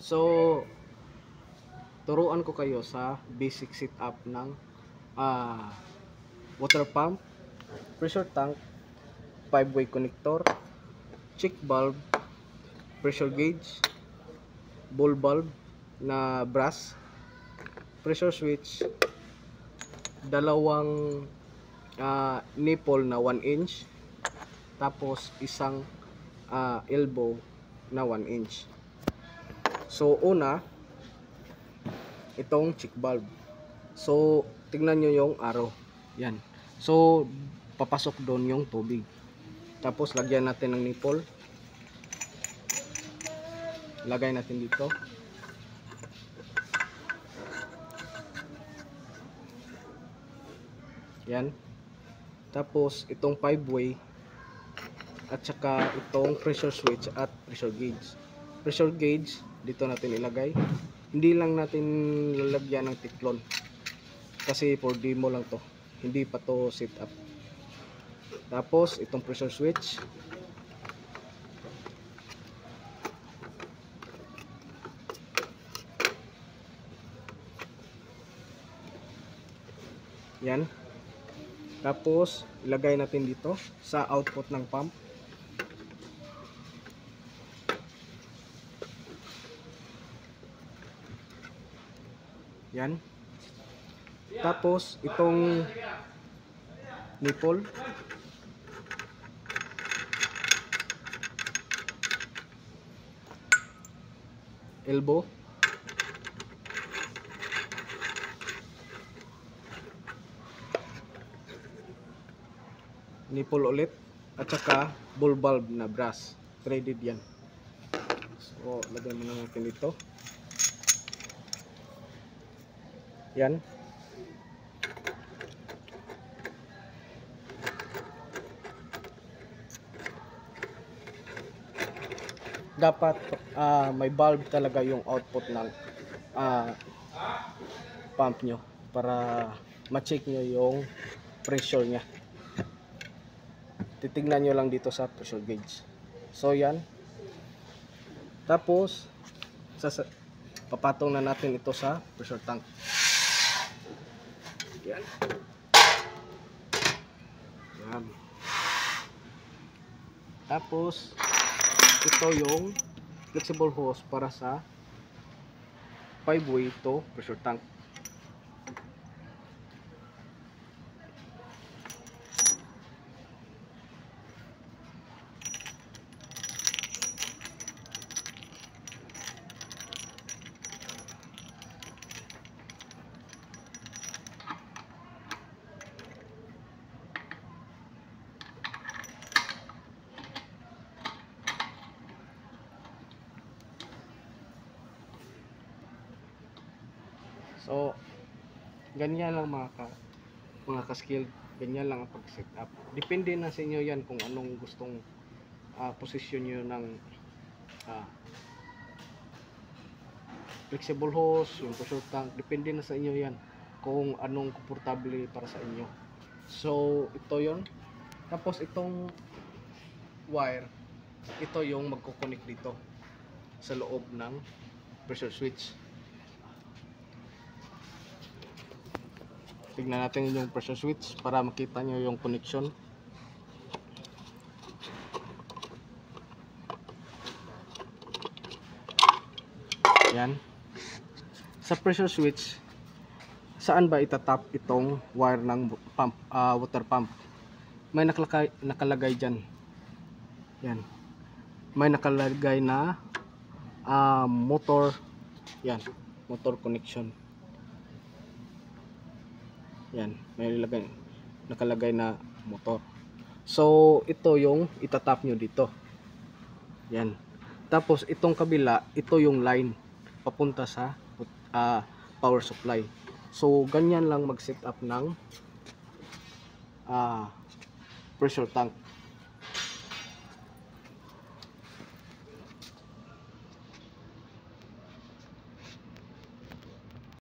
So, turuan ko kayo sa basic setup ng water pump, pressure tank, 5-way connector, check valve, pressure gauge, ball valve na brass, pressure switch, dalawang nipple na 1 inch, tapos isang elbow na 1 inch. So una, itong check valve. So tignan nyo yung arrow. Yan. So papasok doon yung tubig. Tapos lagyan natin ng nipple. Lagay natin dito. Yan. Tapos itong 5-way at saka itong pressure switch at pressure gauge. Pressure gauge dito natin ilagay. Hindi lang natin lalagyan ng tiklon kasi for demo lang to, hindi pa to set up. Tapos itong pressure switch, yan. Tapos ilagay natin dito sa output ng pump. Yan. Tapos itong nipple, elbow, nipple ulit, at saka ball valve na brass, threaded yan. So lagyan muna natin dito. Yan. Dapat may valve talaga yung output ng pump nyo para ma-check nyo yung pressure nya. Titignan nyo lang dito sa pressure gauge. So yan. Tapos papatong na natin ito sa pressure tank. Yan. Yan. Tapos ito yung flexible hose para sa 5-way to pressure tank. So ganyan lang mga ka-skill, ganyan lang ang pag-set up. Depende na sa inyo yan kung anong gustong posisyon nyo ng flexible hose, yung pressure tank. Depende na sa inyo yan kung anong komportable para sa inyo. So ito yon. Tapos itong wire, ito yung magko-connect dito sa loob ng pressure switch. Tignan natin yung pressure switch para makita nyo yung connection. Yan. Sa pressure switch, saan ba itatap itong wire ng pump, water pump? May nakalagay dyan. Yan. May nakalagay na motor. Yan. Motor connection. Yan, may nakalagay na motor. So ito yung itatap nyo dito. Yan. Tapos itong kabila, ito yung line papunta sa power supply. So ganyan lang mag-set up ng pressure tank.